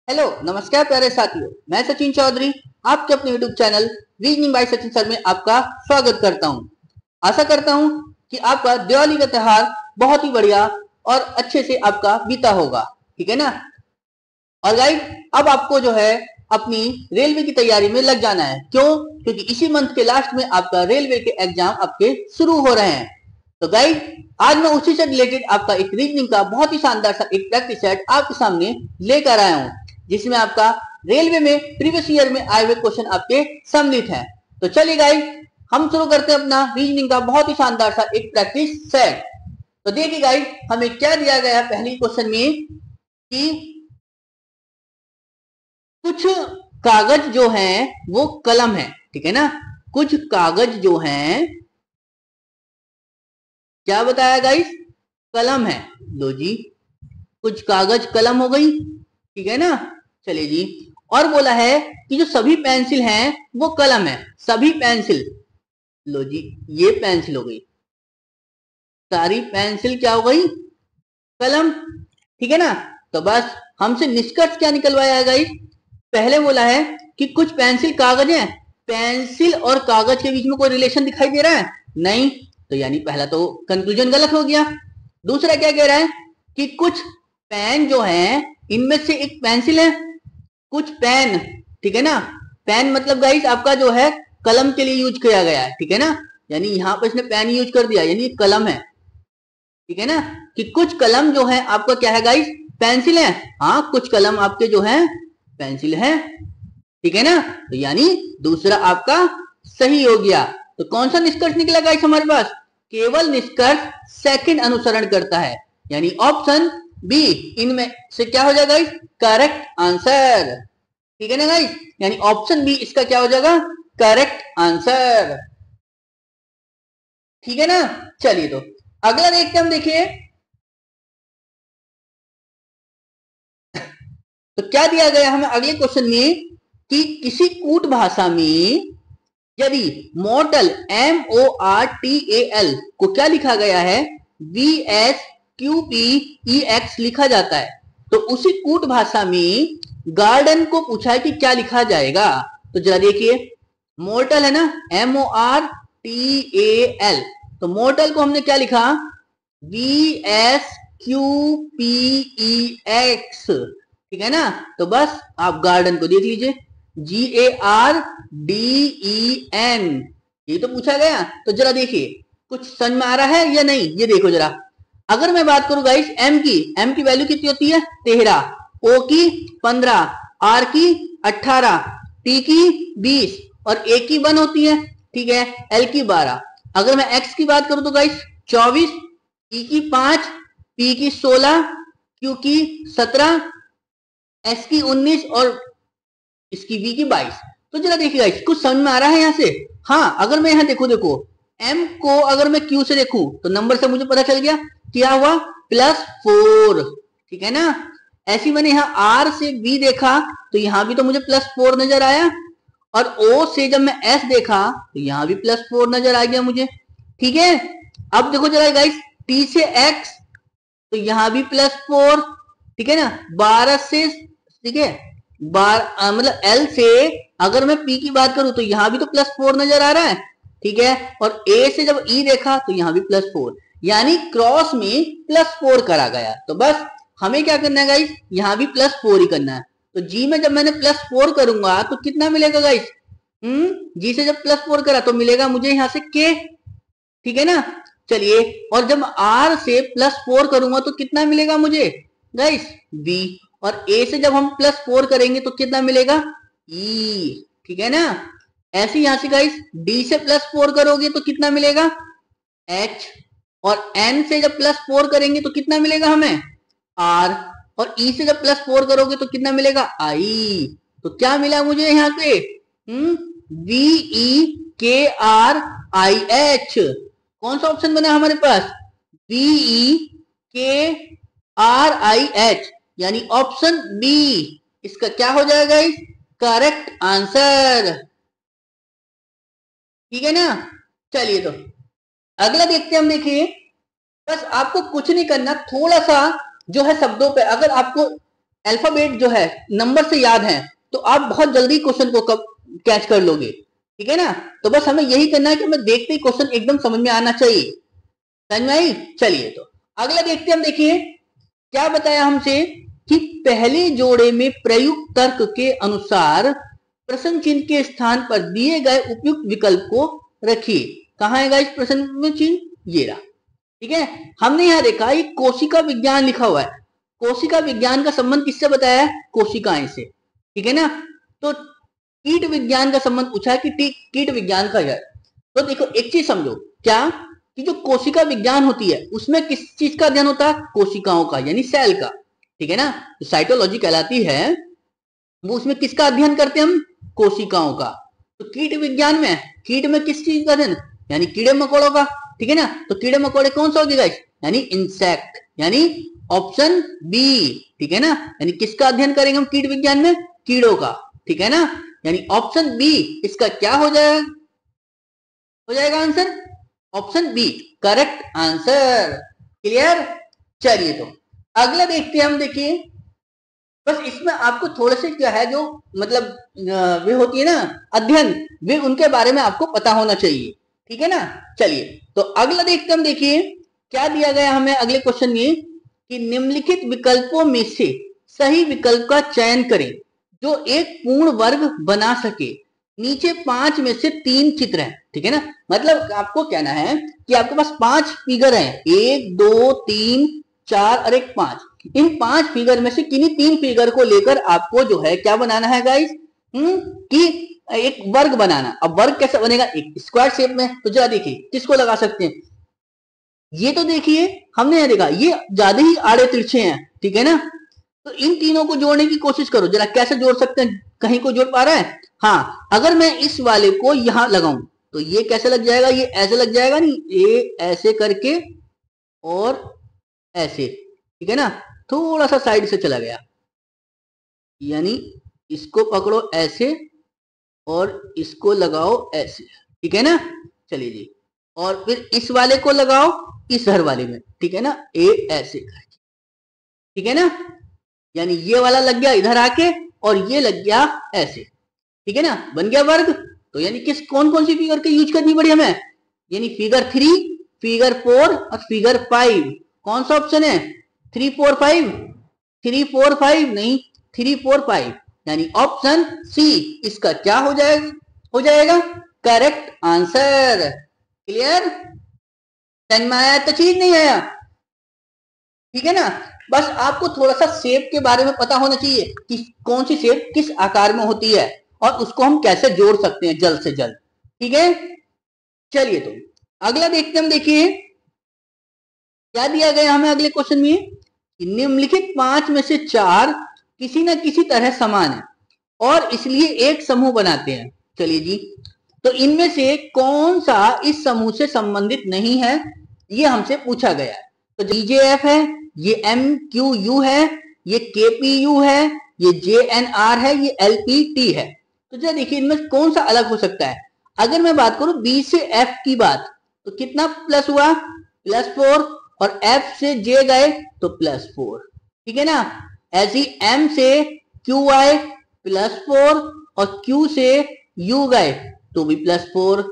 Hello नमस्कार प्यारे साथियों, मैं सचिन चौधरी आपके अपने YouTube channel reasoning bye Sachin sir में आपका स्वागत करता हूं। आशा करता हूं कि आपका दिवाली का त्योहार बहुत ही बढ़िया और अच्छे से आपका बीता होगा। ठीक है ना। और गाइस, अब आपको जो है अपनी रेलवे की तैयारी में लग जाना है। क्यों? क्योंकि इसी मंथ के लास्ट में आपका रेलवे के एग्जाम आपके शुरू हो रहे हैं। तो गाइस, आज मैं उसी से रिलेटेड आपका एक रीजनिंग का बहुत ही शानदार सा एक प्रैक्टिस सेट आपके सामने लेकर आया हूं, जिसमें आपका रेलवे में प्रीवियस ईयर में आए हुए क्वेश्चन आपके सम्मिलित हैं। तो चलिए गाइस, हम शुरू करते हैं अपना रीजनिंग का बहुत ही शानदार सा एक प्रैक्टिस सेट। तो देखिए गाइस, हमें क्या दिया गया है पहले क्वेश्चन में कि कुछ कागज जो हैं वो कलम है। ठीक है ना। कुछ कागज जो हैं, क्या बताया गाइस, कलम है। लो जी, कुछ कागज कलम हो गई। ठीक है ना। चलिए जी, और बोला है कि जो सभी पेंसिल हैं वो कलम है। सभी पेंसिल, लो जी, ये पेंसिल हो गई। सारी पेंसिल क्या हो गई, कलम। ठीक है ना। तो बस हमसे निष्कर्ष क्या निकलवाया है गाइस, पहले बोला है कि कुछ पेंसिल कागज है। पेंसिल और कागज के बीच में कोई रिलेशन दिखाई दे रहा है? नहीं। तो यानी पहला तो कंक्लूजन गलत हो गया। दूसरा क्या कह रहा है कि कुछ पेन जो है इनमें से एक पेंसिल है। कुछ पेन, ठीक है ना। पेन मतलब गाइस आपका जो है कलम के लिए यूज किया गया है। ठीक है ना। यानी यहां पर इसने पेन यूज कर दिया, यानी कलम है। ठीक है ना। कि कुछ कलम जो है आपका क्या है गाइस, पेंसिल है। हाँ, कुछ कलम आपके जो है पेंसिल है। ठीक है ना। तो यानी दूसरा आपका सही हो गया। तो कौन सा निष्कर्ष निकला गाइस हमारे पास? केवल निष्कर्ष सेकंड अनुसरण करता है, यानी ऑप्शन बी इनमें से क्या हो जाएगा गाइस, करेक्ट आंसर। ठीक है ना गाइस, यानी ऑप्शन बी इसका क्या हो जाएगा, करेक्ट आंसर। ठीक है ना। चलिए तो अगला देखते हम, देखिए तो क्या दिया गया हमें अगले क्वेश्चन में कि किसी कूट भाषा में यदि मॉर्टल MORTAL को क्या लिखा गया है, VSQPEX लिखा जाता है, तो उसी कूट भाषा में गार्डन को पूछा है कि क्या लिखा जाएगा। तो जरा देखिए, मॉर्टल है ना, MORTAL, तो मॉर्टल को हमने क्या लिखा, VSQPEX। ठीक है ना। तो बस आप गार्डन को देख लीजिए, GARDEN, ये तो पूछा गया। तो जरा देखिए कुछ समझ में आ रहा है या नहीं, ये देखो जरा। अगर मैं बात करूं गाइस एम की वैल्यू कितनी होती है, 13, ओ की 15, आर की 18, टी की 20 और ए की 1 होती है। ठीक है, एल की 12। अगर मैं एक्स की बात करूं तो गाइस 24, ई की 5, पी की 16, क्यू की 17, एस की 19 और इसकी वी की 22। तो जरा देखिए गाइस, कुछ समझ में आ रहा है यहाँ से? हाँ, अगर मैं यहाँ देखो देखो एम को अगर मैं क्यू से देखूं तो नंबर से मुझे पता चल गया क्या हुआ, +4। ठीक है ना। ऐसी मैंने यहाँ आर से बी देखा तो यहाँ भी तो मुझे +4 नजर आया, और ओ से जब मैं एस देखा तो यहाँ भी +4 नजर आ गया मुझे। ठीक है। अब देखो जरा गाइस, टी से एक्स तो यहाँ भी +4। ठीक है ना। 12 से, ठीक है, मतलब एल से अगर मैं पी की बात करूं तो यहां भी तो +4 नजर आ रहा है। ठीक है। और ए से जब ई देखा तो यहां भी +4, यानी क्रॉस में +4 करा गया। तो बस हमें क्या करना है गाइस, यहां भी +4 ही करना है। तो जी में जब मैंने +4 करूंगा तो कितना मिलेगा गाइस, जी से जब +4 करा तो मिलेगा मुझे यहां से के। ठीक है ना। चलिए, और जब आर से +4 करूंगा तो कितना मिलेगा मुझे गाइस, बी। और ए से जब हम +4 करेंगे तो कितना मिलेगा, ई। ठीक है ना। ऐसे यहां से गाइस डी से +4 करोगे तो कितना मिलेगा, एच। और एन से जब +4 करेंगे तो कितना मिलेगा हमें, आर। और ई से जब +4 करोगे तो कितना मिलेगा, आई। तो क्या मिला मुझे यहाँ पे, VEKRIH। कौन सा ऑप्शन बना हमारे पास, VEKRIH, यानी ऑप्शन बी इसका क्या हो जाएगा, इस करेक्ट आंसर। ठीक है ना। चलिए तो अगला देखते हैं हम, देखिए बस आपको कुछ नहीं करना, थोड़ा सा जो है शब्दों पे अगर आपको अल्फाबेट जो है नंबर से याद है तो आप बहुत जल्दी क्वेश्चन को कैच कर लोगे, ठीक है ना। तो बस हमें यही करना है कि हमें देखते ही क्वेश्चन एकदम समझ में आना चाहिए, समझ में आई। चलिए तो अगला देखते हैं हम। देखिए क्या बताया हमसे कि पहले जोड़े में प्रयुक्त तर्क के अनुसार प्रश्न चिन्ह के स्थान पर दिए गए उपयुक्त विकल्प को रखिए। कहां है गाइस प्रश्न चिन्ह, ये रहा, ठीक है। हमने यहां देखा ये कोशिका विज्ञान लिखा हुआ है, कोशिका विज्ञान का संबंध किससे बताया है, कोशिकाएं से, ठीक है ना। तो कीट विज्ञान का संबंध पूछा है कि कीट विज्ञान का है। तो देखो एक चीज समझो क्या, कि जो कोशिका विज्ञान होती है उसमें किस चीज का अध्ययन होता है, कोशिकाओं का यानी सेल का, ठीक है ना। तो साइटोलॉजी कहलाती है वो, उसमें किसका अध्ययन करते हैं हम, कोशिकाओं का। तो कीट विज्ञान में कीट में किस चीज का अध्ययन, यानी कीड़े मकोड़ों का, ठीक है ना। तो कीड़े मकोड़े कौन सा होगी गाइस, यानी इंसेक्ट, यानी ऑप्शन बी, ठीक है ना। यानी किसका अध्ययन करेंगे हम कीट विज्ञान में, कीड़ों का, ठीक है ना। यानी ऑप्शन बी इसका क्या हो जाएगा answer, option B correct answer. Clear. चलिए तो अगला देखते हैं हम। देखिए बस इसमें आपको थोड़े से क्या है जो मतलब वे होती है ना अध्ययन, वे उनके बारे में आपको पता होना चाहिए, ठीक है ना। चलिए तो अगला देखते हम। देखिए क्या दिया गया हमें अगले क्वेश्चन में कि निम्नलिखित विकल्पों में से सही विकल्प का चयन करें जो एक पूर्ण वर्ग बना सके। नीचे 5 में से 3 चित्र हैं, ठीक है ना। मतलब आपको कहना है कि आपके पास 5 फिगर हैं, 1 2 3 4 और एक 5। इन 5 फिगर में से किन्हीं 3 फिगर को लेकर आपको जो है क्या बनाना है गाइस, कि एक वर्ग बनाना। अब वर्ग कैसे बनेगा, एक स्क्वायर शेप में। तो जरा देखिए किसको लगा सकते हैं, ये तो देखिए हमने यह देखा ये ज्यादा ही आड़े तिरछे हैं, ठीक है ना। तो इन तीनों को जोड़ने की कोशिश करो जरा, कैसे जोड़ सकते हैं, कहीं को जोड़ पा रहा है। हाँ अगर मैं इस वाले को यहां लगाऊं तो ये कैसे लग जाएगा, ये ऐसे लग जाएगा, नहीं ये ऐसे करके और ऐसे, ठीक है ना। थोड़ा सा साइड से चला गया, यानी इसको पकड़ो ऐसे और इसको लगाओ ऐसे, ठीक है ना। चलिए जी, और फिर इस वाले को लगाओ इस हर वाले में, ठीक है ना, ए ऐसे, ठीक है ना। यानी ये वाला लग गया इधर आके और ये लग गया ऐसे, ठीक है ना, बन गया वर्ग। तो यानी किस कौन कौन सी फिगर की यूज करनी पड़ी हमें, यानी फिगर 3, फिगर 4 और फिगर 5। कौन सा ऑप्शन है, 3 4 5, 3 4 5 नहीं 3 4 5, यानी ऑप्शन सी इसका क्या हो जाएगा करेक्ट आंसर। क्लियर, समझ में आया तो चीज नहीं आया, ठीक है ना। बस आपको थोड़ा सा शेप के बारे में पता होना चाहिए कि कौन सी शेप किस आकार में होती है और उसको हम कैसे जोड़ सकते हैं जल्द से जल्द, ठीक है। चलिए तो अगला देखते हैं हम। देखिए क्या दिया गया हमें अगले क्वेश्चन में, निम्नलिखित 5 में से 4 किसी न किसी तरह समान है और इसलिए एक समूह बनाते हैं। चलिए जी, तो इनमें से कौन सा इस समूह से संबंधित नहीं है, ये हमसे पूछा गया है। तो DJF है, ये MQU है, ये KPU है, ये JNR है, ये LPT है। तो जरा देखिए इनमें कौन सा अलग हो सकता है। अगर मैं बात करूं B से F की बात, तो कितना प्लस हुआ, +4, और F से J गए तो +4, ठीक है ना। ऐसे ही M से Q आए +4 और Q से U गए तो भी +4,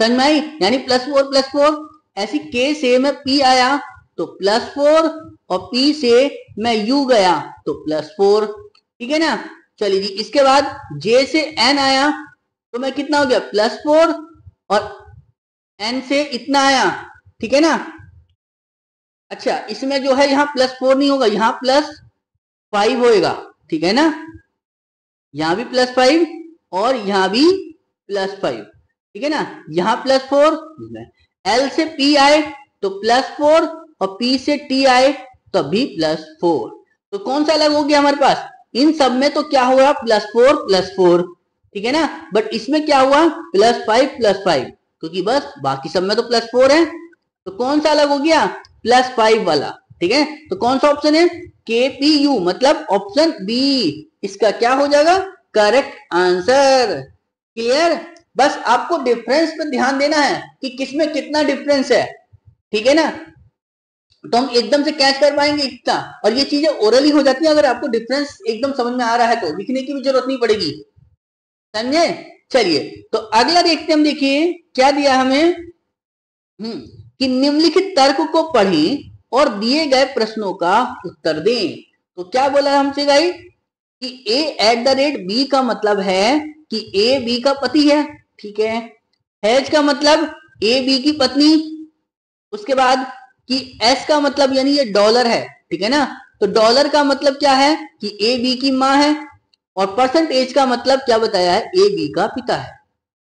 समझ में आई, यानी +4 ऐसी K से मैं P आया तो +4 और P से मैं U गया तो +4, ठीक है ना। चलिए जी, इसके बाद J से N आया तो मैं कितना हो गया +4 और N से इतना आया, ठीक है ना। अच्छा इसमें जो है यहाँ +4 नहीं होगा, यहाँ +5 होएगा, ठीक है ना। यहाँ भी +5 और यहाँ भी +5, ठीक है ना। यहाँ +4, L से P आए तो +4 और P से T आए तब भी +4। तो कौन सा अलग हो गया हमारे पास, इन सब में तो क्या हुआ +4, ठीक है ना। बट इसमें क्या हुआ +5, क्योंकि बस बाकी सब में तो +4 है। तो कौन सा अलग हो गया, +5 वाला, ठीक है। तो कौन सा ऑप्शन है, KPU, मतलब ऑप्शन बी इसका क्या हो जाएगा करेक्ट आंसर। क्लियर, बस आपको डिफरेंस पे ध्यान देना है कि किसमें कितना डिफरेंस है, ठीक है ना। तो हम एकदम से कैच कर पाएंगे इतना, और ये चीजें ओरली हो जाती है। अगर आपको डिफरेंस एकदम समझ में आ रहा है तो लिखने की भी जरूरत नहीं पड़ेगी, समझे। चलिए तो अगला देखते हैं हम, देखिए क्या दिया हमें, कि निम्नलिखित तर्क को पढ़ें और दिए गए प्रश्नों का उत्तर दें। तो क्या बोला हमसे गाइस कि ए एट द रेट बी का मतलब है कि ए बी का पति है, ठीक है। हैज का मतलब ए बी की पत्नी, उसके बाद कि एस का मतलब यानी ये डॉलर है, ठीक है ना। तो डॉलर का मतलब क्या है कि ए बी की मां है, और परसेंटेज का मतलब क्या बताया है, ए बी का पिता है।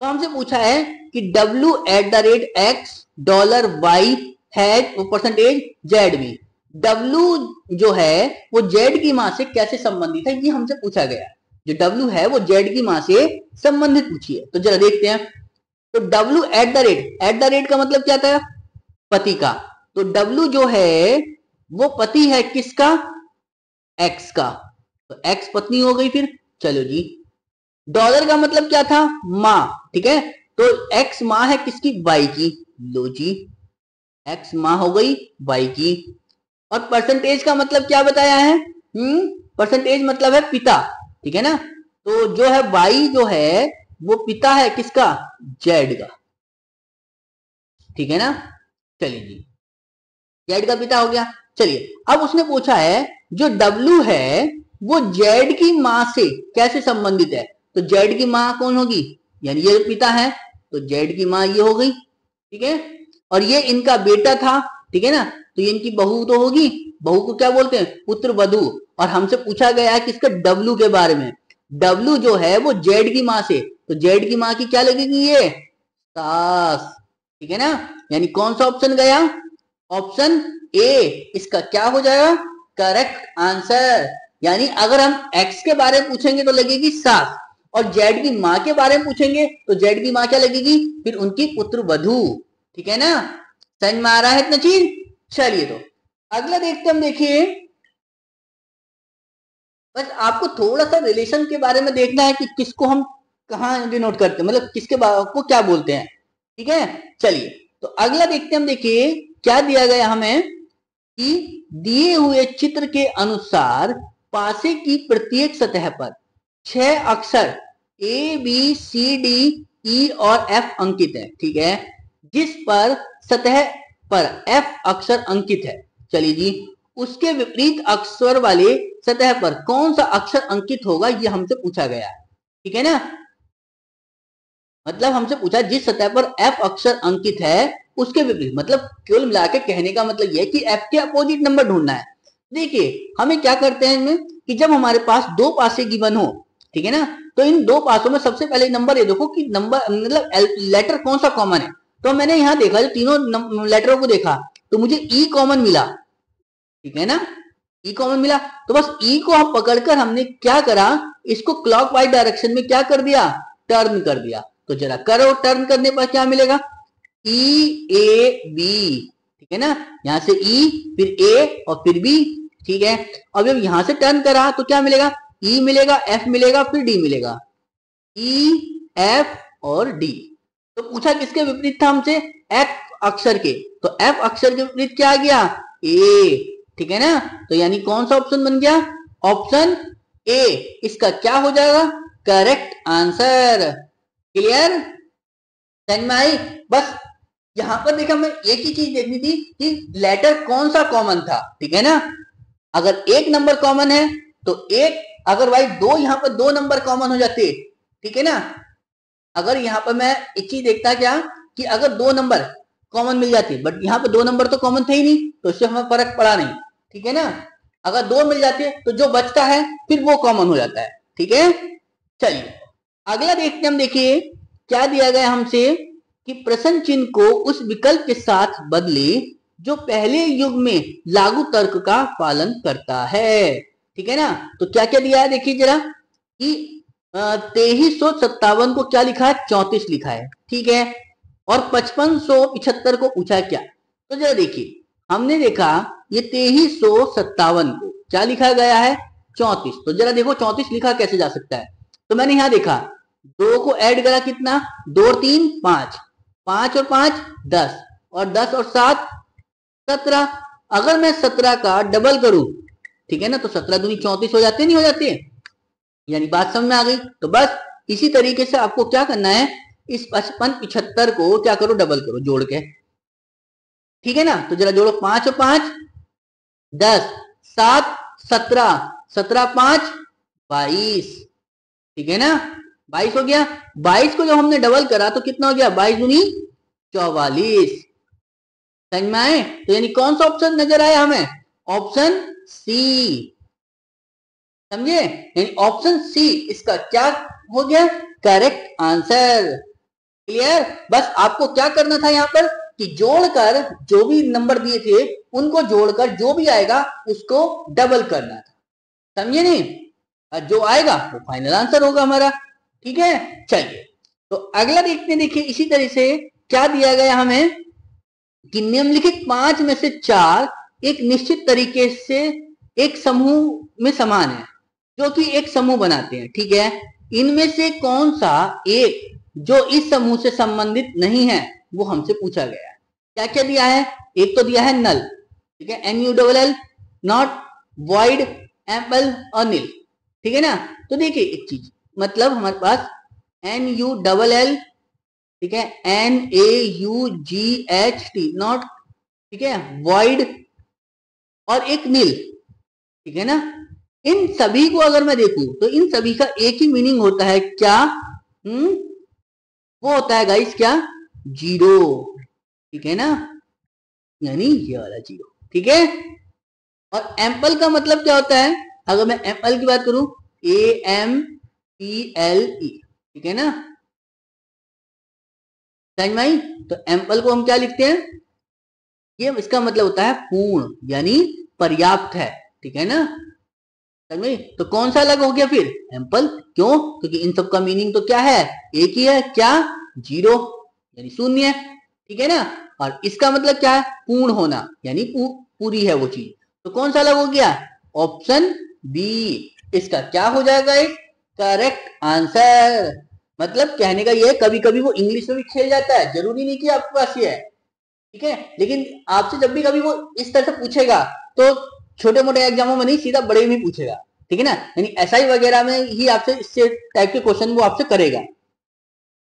तो हमसे पूछा है कि W at the rate X dollar Y has percentage Z B. W जो है वो जेड की मां से कैसे संबंधित है, ये हमसे पूछा गया। जो डब्ल्यू है वो जेड की मां से संबंधित पूछी है। तो जरा देखते हैं। तो डब्ल्यू एट द रेट का मतलब क्या था, पति का। तो डब्ल्यू जो है वो पति है किसका, एक्स का। तो एक्स पत्नी हो गई फिर, चलो जी। डॉलर का मतलब क्या था, मां, ठीक है। तो एक्स मां है किसकी, वाई की, लो जी, एक्स मां हो गई वाई की। और परसेंटेज का मतलब क्या बताया है, परसेंटेज मतलब है पिता, ठीक है ना। तो जो है वाई जो है वो पिता है किसका, जेड का, ठीक है ना। चलिए जी, जेड का पिता हो गया। चलिए अब उसने पूछा है जो डब्ल्यू है वो जेड की मां से कैसे संबंधित है। तो जेड की मां कौन होगी, यानी ये पिता है, तो जेड की मां ये हो गई, ठीक है। और ये इनका बेटा था, ठीक है ना। तो ये इनकी बहू तो होगी, बहू को क्या बोलते हैं, पुत्र वधू। और हमसे पूछा गया है किसका, डब्ल्यू के बारे में। डब्ल्यू जो है वो जेड की मां से, तो जेड की मां की क्या लगेगी, ये सास, ठीक है ना। यानी कौन सा ऑप्शन गया, ऑप्शन ए इसका क्या हो जाएगा, करेक्ट आंसर। यानी अगर हम एक्स के बारे में पूछेंगे तो लगेगी सास, और जेड की मां के बारे में पूछेंगे तो जेड की मां क्या लगेगी, फिर उनकी पुत्र वधू, ठीक है ना। समझ में आ रहा है इतना चीज। चलिए तो अगला देखते हम, देखिए बस आपको थोड़ा सा रिलेशन के बारे में देखना है कि किसको हम कहाँ डिनोट करते हैं, मतलब किसके को क्या बोलते हैं, ठीक है। चलिए तो अगला देखते हम, देखिए क्या दिया गया हमें कि दिए हुए चित्र के अनुसार पासे की प्रत्येक सतह पर 6 अक्षर A B C D E और एफ अंकित है, ठीक है। जिस पर सतह पर एफ अक्षर अंकित है, चलिए जी, उसके विपरीत अक्षर वाले सतह पर कौन सा अक्षर अंकित होगा, ये हमसे पूछा गया है, ठीक है ना। मतलब हमसे पूछा जिस सतह पर एफ अक्षर अंकित है उसके विपरीत, मतलब केवल मिलाकर कहने का मतलब यह है कि एफ के अपोजिट नंबर ढूंढना है। देखिए हम क्या करते हैं इनमें कि जब हमारे पास दो पासे गिवन हो, ठीक है ना, तो इन दो पासों में सबसे पहले नंबर ये देखो कि नंबर मतलब लेटर कौन सा कॉमन है। तो मैंने यहाँ देखा, जो तीनों लेटरों को देखा तो मुझे ई कॉमन मिला, ठीक है ना, ई कॉमन मिला। तो बस ई को हम पकड़कर हमने क्या करा, इसको क्लॉकवाइज डायरेक्शन में क्या कर दिया, टर्न कर दिया। तो जरा करो, टर्न करने पर क्या मिलेगा, ई ए बी, ठीक है ना। यहां से ई फिर ए और फिर बी, ठीक है। अब जब यहां से टर्न करा तो क्या मिलेगा, ई मिलेगा, एफ मिलेगा, फिर डी मिलेगा, ई एफ और डी। तो पूछा किसके विपरीत था हमसे, एफ अक्षर के। तो एफ अक्षर के विपरीत क्या आ गया, ए, ठीक है ना। तो यानी कौन सा ऑप्शन बन गया, ऑप्शन ए इसका क्या हो जाएगा, करेक्ट आंसर। क्लियर, समझ में आई। बस यहां पर देखा, मैं एक ही चीज देखनी थी कि लेटर कौन सा कॉमन था, ठीक है ना। अगर एक नंबर कॉमन है तो एक, अगर भाई दो यहां पर दो नंबर कॉमन हो जाते, ठीक है ना। अगर यहां पर मैं एक चीज देखता क्या कि अगर दो नंबर कॉमन मिल जाती, बट यहाँ पे दो नंबर तो कॉमन थे ही नहीं, तो इससे हमें फर्क पड़ा नहीं, ठीक है ना। अगर दो मिल जाती है तो जो बचता है फिर वो कॉमन हो जाता है, ठीक है। चलिए अगला देखते हम, देखिए क्या दिया गया हमसे कि प्रश्न चिन्ह को उस विकल्प के साथ बदले जो पहले युग में लागू तर्क का पालन करता है, ठीक है ना। तो क्या क्या दिया है देखिए जरा, कि 2357 को क्या लिखा है, 34 लिखा है, ठीक है। और 5575 को पूछा क्या। तो जरा देखिए हमने देखा ये 2357 को क्या लिखा गया है, 34। तो जरा देखो 34 लिखा कैसे जा सकता है। तो मैंने यहां देखा दो को ऐड करा, कितना, दो और तीन पांच, पांच और पांच 10, और 10 और 7 17, अगर मैं 17 का डबल करूं, ठीक है ना, तो 17 दूनी 34 हो जाते, नहीं हो जाते, यानी बात समझ में आ गई। तो बस इसी तरीके से आपको क्या करना है, इस 55 75 को क्या करो, डबल करो जोड़ के, ठीक है ना। तो जरा जोड़ो, 5 और 5 10, 7 17, 17 5 22, ठीक है ना, 22 हो गया। 22 को जब हमने डबल करा तो कितना हो गया, 22 दूनी 44। समझ में आए? तो यानी कौन सा ऑप्शन नजर आया हमें, ऑप्शन सी, समझे, यानी ऑप्शन सी इसका क्या हो गया, करेक्ट आंसर। क्लियर? बस आपको क्या करना था यहाँ पर कि जोड़कर जो भी नंबर दिए थे उनको जोड़कर जो भी आएगा उसको डबल करना था, समझे नहीं, और जो आएगा वो फाइनल आंसर होगा हमारा, ठीक है। चलिए तो अगला देखते हैं, देखिए इसी तरह से क्या दिया गया हमें कि निम्नलिखित 5 में से 4 एक निश्चित तरीके से एक समूह में समान है, जो कि एक समूह बनाते हैं, ठीक है। इनमें से कौन सा एक जो इस समूह से संबंधित नहीं है, वो हमसे पूछा गया है। क्या क्या दिया है, एक तो दिया है नल, ठीक है, NULL, नॉट, वॉइड, एम्पल और नील, ठीक है ना। तो देखिए एक चीज, मतलब हमारे पास NULL, ठीक है, NAUGHT, नॉट, ठीक है, वॉइड और एक नील, ठीक है ना। इन सभी को अगर मैं देखूं तो इन सभी का एक ही मीनिंग होता है, क्या, वो होता है गाइस क्या, जीरो, ठीक है ना, यानी ये वाला जीरो, ठीक है। और एम्पल का मतलब क्या होता है, अगर मैं एम्पल की बात करूं, AMPLE, ठीक है ना, समझ में आई। तो एम्पल को हम क्या लिखते हैं, ये इसका मतलब होता है पूर्ण, यानी पर्याप्त है, ठीक है ना, समझ में। तो कौन सा अलग हो गया फिर, एम्पल, क्यों, क्योंकि इन सब का मीनिंग तो क्या है, एक ही है, क्या, जीरो, यानी शून्य, ठीक है ना। और इसका मतलब क्या है, पूर्ण होना, यानी पूरी है वो चीज। तो कौन सा अलग हो गया, ऑप्शन बी, इसका क्या हो जाएगा, एक करेक्ट आंसर। मतलब कहने का ये, कभी कभी वो इंग्लिश में भी खेल जाता है, जरूरी नहीं कि आपके पास ये है, ठीक है, लेकिन आपसे जब भी कभी वो इस तरह से पूछेगा तो छोटे मोटे एग्जामों में नहीं, सीधा बड़े में पूछेगा, ठीक है ना, यानी SI वगैरह में ही आपसे इससे टाइप के क्वेश्चन वो आपसे करेगा,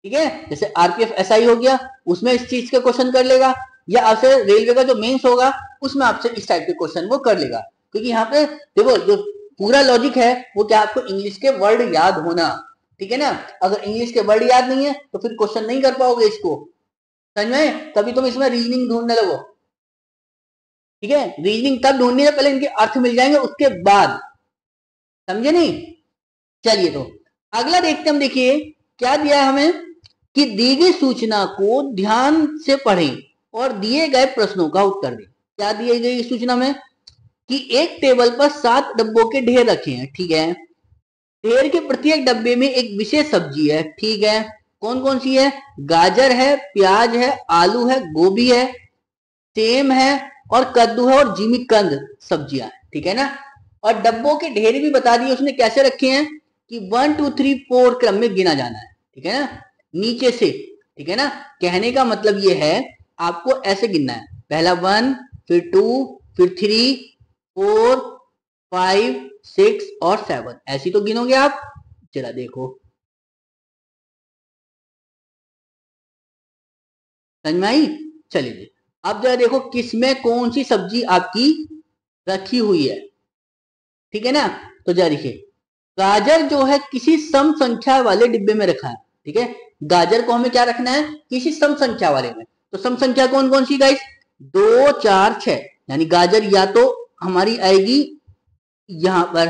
ठीक है। जैसे RPF SI हो गया, उसमें इस चीज का क्वेश्चन कर लेगा, या आपसे रेलवे का जो मेंस होगा उसमें आपसे इस टाइप के क्वेश्चन वो कर लेगा, क्योंकि यहाँ पे देखो जो पूरा लॉजिक है वो क्या, आपको इंग्लिश के वर्ड याद होना, ठीक है ना। अगर इंग्लिश के वर्ड याद नहीं है तो फिर क्वेश्चन नहीं कर पाओगे इसको, समझ में, तभी तुम इसमें रीजनिंग ढूंढने लगो, ठीक है। रीजनिंग तब ढूंढनी है, पहले इनके अर्थ मिल जाएंगे उसके बाद, समझे नहीं। चलिए तो अगला देखते हम, देखिए क्या दिया है हमें कि दी गई सूचना को ध्यान से पढ़ें और दिए गए प्रश्नों का उत्तर दें। क्या दिए गई सूचना में कि एक टेबल पर 7 डब्बों के ढेर रखे हैं, ठीक है, ढेर के प्रत्येक डब्बे में एक विशेष सब्जी है, ठीक है, कौन कौन सी है, गाजर है, प्याज है, आलू है, गोभी है, सेम है और कद्दू है और जिमीकंद सब्जियां, ठीक है ना। और डब्बों के ढेर भी बता दिए उसने कैसे रखे हैं कि 1 2 3 4 क्रम में गिना जाना है, ठीक है ना, नीचे से, ठीक है ना। कहने का मतलब ये है आपको ऐसे गिनना है, पहला 1, फिर 2, फिर 3, 4, 5, 6 और 7, ऐसी तो गिनोगे आप। जरा देखो, समझ में आई। चलिए अब जरा देखो किसमें कौन सी सब्जी आपकी रखी हुई है, ठीक है ना। तो जरा देखिए, गाजर जो है किसी सम संख्या वाले डिब्बे में रखा है, ठीक है, गाजर को हमें क्या रखना है, किसी सम संख्या वाले में। तो सम संख्या कौन कौन सी गाइस, 2 4 6, यानी गाजर या तो हमारी आएगी यहां पर,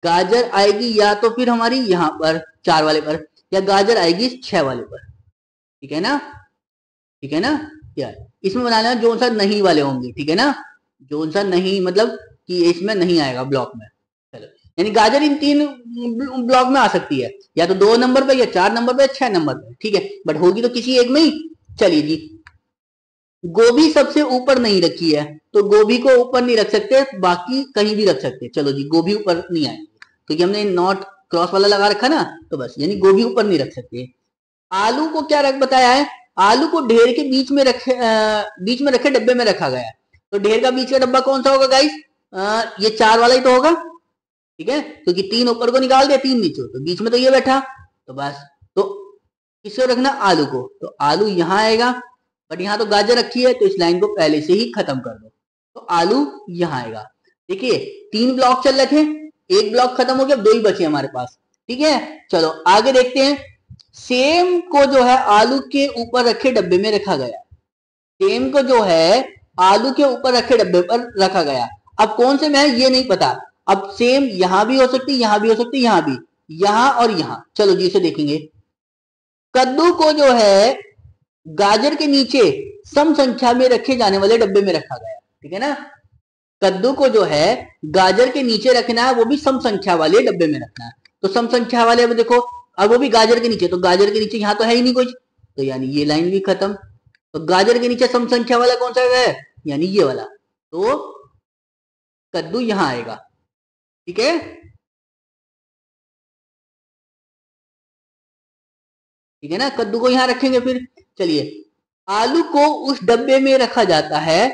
गाजर आएगी या तो फिर हमारी यहां पर 4 वाले पर, या गाजर आएगी 6 वाले पर, ठीक है ना, ठीक है ना। यार इसमें बनाना जो सा नहीं वाले होंगे, ठीक है ना, जो सा नहीं मतलब कि इसमें नहीं आएगा ब्लॉक में, चलो, यानी गाजर इन 3 ब्लॉक में आ सकती है, या तो 2 नंबर पे, या 4 नंबर पे, 6 नंबर पे, ठीक है, बट होगी तो किसी एक में ही। चलिए जी, गोभी सबसे ऊपर नहीं रखी है, तो गोभी को ऊपर नहीं रख सकते, बाकी कहीं भी रख सकते, चलो जी गोभी ऊपर नहीं आएगी क्योंकि हमने नॉट क्रॉस वाला लगा रखा ना, तो बस यानी गोभी ऊपर नहीं रख सकते। आलू को क्या रख बताया है, आलू को ढेर के बीच में रखे डब्बे में रखा गया है, तो ढेर का बीच का डब्बा कौन सा होगा गाइस? ये 4 वाला ही तो होगा, ठीक है, क्योंकि 3 ऊपर को निकाल दिया, 3 नीचे, तो बीच में तो ये बैठा, तो बस, तो किसको रखना? आलू को, तो आलू यहां आएगा, बट यहाँ तो गाजर रखी है, तो इस लाइन को पहले से ही खत्म कर दो, तो आलू यहां आएगा। देखिए 3 ब्लॉक चल रहे थे, 1 ब्लॉक खत्म हो गया, 2 ही बचे हमारे पास, ठीक है। चलो आगे देखते हैं। सेम को जो है आलू के ऊपर रखे डब्बे में रखा गया, सेम को जो है आलू के ऊपर रखे डब्बे पर रखा गया। अब कौन से में है ये नहीं पता, अब सेम यहां भी हो सकती, यहां भी हो सकती, यहां भी, यहां और यहां। चलो जी इसे देखेंगे। कद्दू को जो है गाजर के नीचे सम संख्या में रखे जाने वाले डब्बे में रखा गया, ठीक है ना। कद्दू को जो है गाजर के नीचे रखना है, वो भी सम संख्या वाले डब्बे में रखना है। तो सम संख्या वाले, अब देखो, अब वो भी गाजर के नीचे, तो गाजर के नीचे यहां तो है ही नहीं कुछ, तो यानी ये लाइन भी खत्म। तो गाजर के नीचे सम संख्या वाला कौन सा है? यानी ये वाला, तो कद्दू यहां आएगा, ठीक है। ठीक है ना, कद्दू को यहां रखेंगे। फिर चलिए, आलू को उस डब्बे में रखा जाता है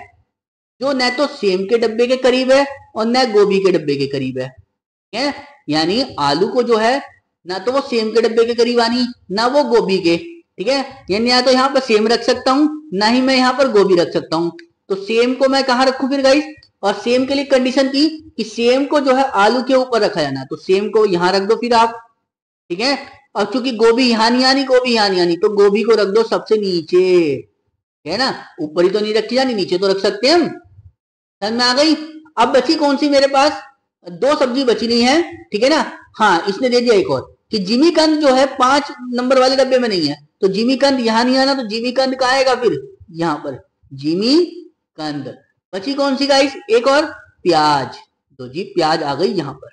जो न तो सेम के डब्बे के करीब है और न गोभी के डब्बे के करीब है, ठीक है। यानी आलू को जो है ना तो वो सेम के डब्बे के करीब आनी, ना वो गोभी के, ठीक है। यानी या तो यहाँ पर सेम रख सकता हूं, ना ही मैं यहाँ पर गोभी रख सकता हूं। तो सेम को मैं कहां रखूं फिर गाइस? और सेम के लिए कंडीशन की कि सेम को जो है आलू के ऊपर रखा जाना, तो सेम को यहां रख दो फिर आप, ठीक है। और चूंकि गोभी यहां नहीं आनी, गोभी यहां नहीं आनी, तो गोभी को रख दो सबसे नीचे, है ना। ऊपर ही तो नहीं रखी जानी, नीचे तो रख सकते हैं हम। समझ में आ गई? अब बची कौन सी मेरे पास? 2 सब्जी बची नहीं है, ठीक है ना। हाँ, इसने दे दिया एक और कि जिमीकंद जो है 5 नंबर वाले डब्बे में नहीं है, तो जिमीकंद यहां नहीं आना, तो जिमीकंद कहाँ आएगा फिर? यहां पर जिमीकंद। बची कौन सी गाइस? एक और, प्याज। तो जी प्याज आ गई यहां पर,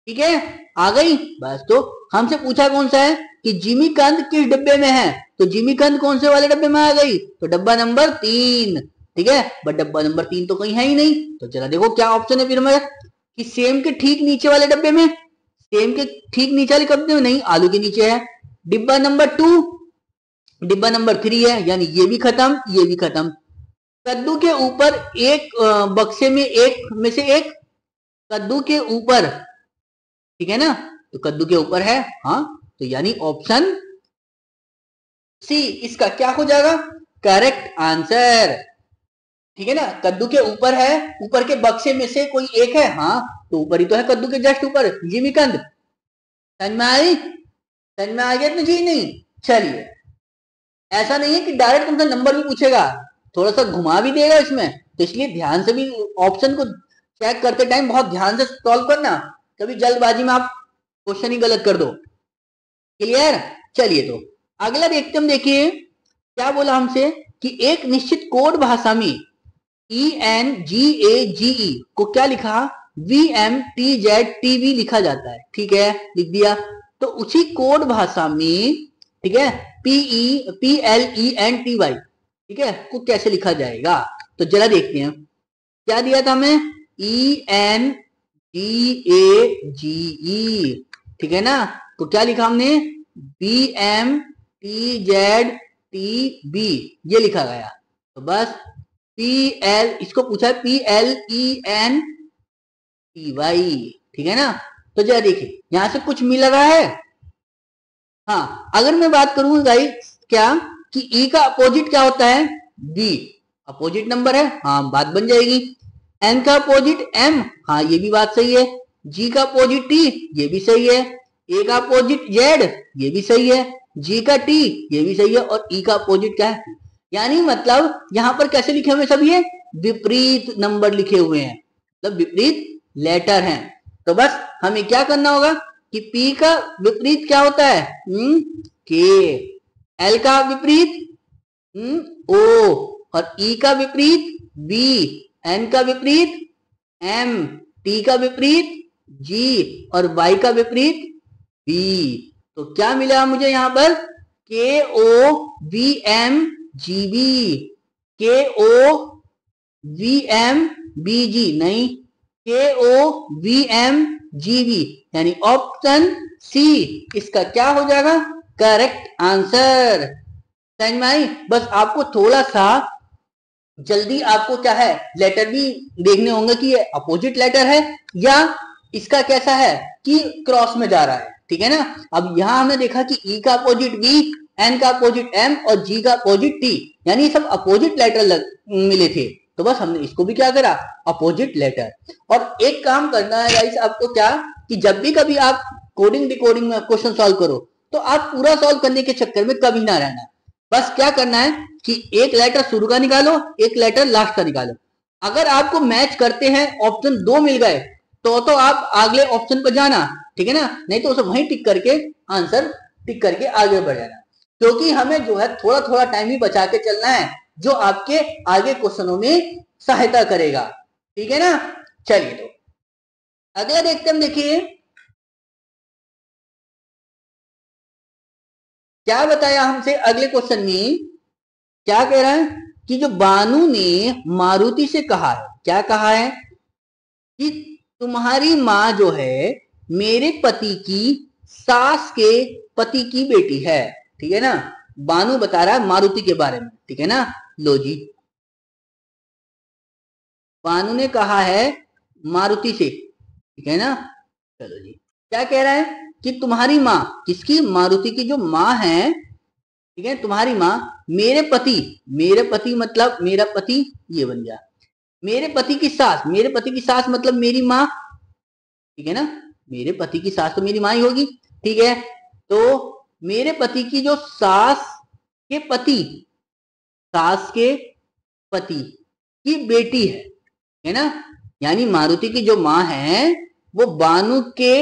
ठीक है, आ गई। बस, तो हमसे पूछा कौन सा है कि जिमीकंद किस डब्बे में है, तो जिमीकंद कौन से वाले डब्बे में आ गई? तो डब्बा नंबर 3, ठीक है। बट डब्बा नंबर 3 तो कहीं है ही नहीं, तो जरा देखो क्या ऑप्शन है फिर मैं, कि सेम के ठीक नीचे वाले डब्बे में, सेम के ठीक नीचे वाले डब्बे में नहीं, आलू के नीचे है। डिब्बा नंबर 2, डिब्बा नंबर 3 है, यानी ये भी खत्म, ये भी खत्म। कद्दू के ऊपर एक बक्से में, एक में से एक कद्दू के ऊपर, ठीक है ना, तो कद्दू के ऊपर है, हाँ, तो यानी ऑप्शन सी इसका क्या हो जाएगा? करेक्ट आंसर, ठीक है ना। कद्दू के ऊपर है, ऊपर के बक्से में से कोई एक है, हाँ, तो ऊपर ही तो है, कद्दू के जस्ट ऊपर जिमीकंद। समझ में आई? समझ में आ गया? तो जी नहीं। चलिए, ऐसा नहीं है कि डायरेक्ट तुमसे नंबर भी पूछेगा, थोड़ा सा घुमा भी देगा इसमें, तो इसलिए ध्यान से भी ऑप्शन को चेक करते टाइम बहुत ध्यान से सॉल्व करना, कभी जल्दबाजी में आप क्वेश्चन ही गलत कर दो। क्लियर? चलिए, तो अगला देखते हम। देखिए क्या बोला हमसे कि एक निश्चित कोड भाषा में ENGAGE को क्या लिखा? VMTZTV लिखा जाता है, ठीक है, लिख दिया। तो उसी कोड भाषा में, ठीक है, PLENTY, ठीक है, को कैसे लिखा जाएगा? तो जरा देखते हैं क्या दिया था हमें, ENGAGE, ठीक है ना। तो क्या लिखा हमने? VMTZTB ये लिखा गया। तो बस PL, इसको पूछा है PLENTY, ठीक है ना। तो जरा देखिए यहां से कुछ मिल रहा है। हाँ, अगर मैं बात करूं गाइस क्या कि E का अपोजिट क्या होता है? B, अपोजिट नंबर है, हाँ, बात बन जाएगी। N का अपोजिट M, हाँ, ये भी बात सही है। G का अपोजिट T, ये भी सही है। A का अपोजिट Z, ये भी सही है। G का T, ये भी सही है। और E का अपोजिट क्या है? यानी मतलब यहां पर कैसे लिखे हुए सब? ये विपरीत नंबर लिखे हुए हैं, मतलब विपरीत लेटर हैं। तो बस हमें क्या करना होगा कि P का विपरीत क्या होता है? K। L का विपरीत O, और E का विपरीत B, N का विपरीत M, T का विपरीत G, और Y का विपरीत B। तो क्या मिला मुझे यहां पर? KOVMGB, KOVMBG नहीं, KOVMGB, यानी ऑप्शन सी इसका क्या हो जाएगा? Correct answer. समझ में आई? बस आपको थोड़ा सा जल्दी आपको क्या है लेटर भी देखने होंगे कि ये अपोजिट लेटर है या इसका कैसा है कि क्रॉस में जा रहा है, ठीक है ना। अब यहां हमने देखा कि ई का अपोजिट वी, एन का अपोजिट एम और जी का अपोजिट टी, यानी सब अपोजिट लेटर मिले थे, तो बस हमने इसको भी क्या करा अपोजिट लेटर। और एक काम करना है गाइस आपको क्या कि जब भी कभी आप कोडिंग डिकोडिंग में क्वेश्चन सॉल्व करो तो आप पूरा सॉल्व करने के चक्कर में कभी ना रहना, बस क्या करना है कि एक लेटर शुरू का निकालो, एक लेटर लास्ट का निकालो। अगर आपको मैच करते हैं ऑप्शन 2 मिल गए तो आप अगले ऑप्शन पर जाना, ठीक है ना, नहीं तो उसे वहीं टिक करके आंसर टिक करके आगे बढ़ जाना, क्योंकि हमें जो है थोड़ा थोड़ा टाइम ही बचा के चलना है जो आपके आगे क्वेश्चनों में सहायता करेगा, ठीक है ना। चलिए तो अगला देखते हम, देखिए क्या बताया हमसे अगले क्वेश्चन में, क्या कह रहा है कि जो बानू ने मारुति से कहा है, क्या कहा है कि तुम्हारी माँ जो है मेरे पति की सास के पति की बेटी है, ठीक है ना। बानू बता रहा है मारुति के बारे में, ठीक है ना। लो जी, बानू ने कहा है मारुति से, ठीक है ना। चलो जी, क्या कह रहा है कि तुम्हारी माँ, किसकी, मारुति की जो माँ है, ठीक है, तुम्हारी माँ मेरे पति मतलब मेरा पति, ये बन गया मेरे पति की सास, मेरे पति की सास मतलब मेरी माँ, ठीक है ना। मेरे पति की सास तो मेरी माँ ही होगी, ठीक है। तो मेरे पति की जो सास के पति, सास के पति की बेटी है ना, यानी मारुति की जो माँ है वो बानू के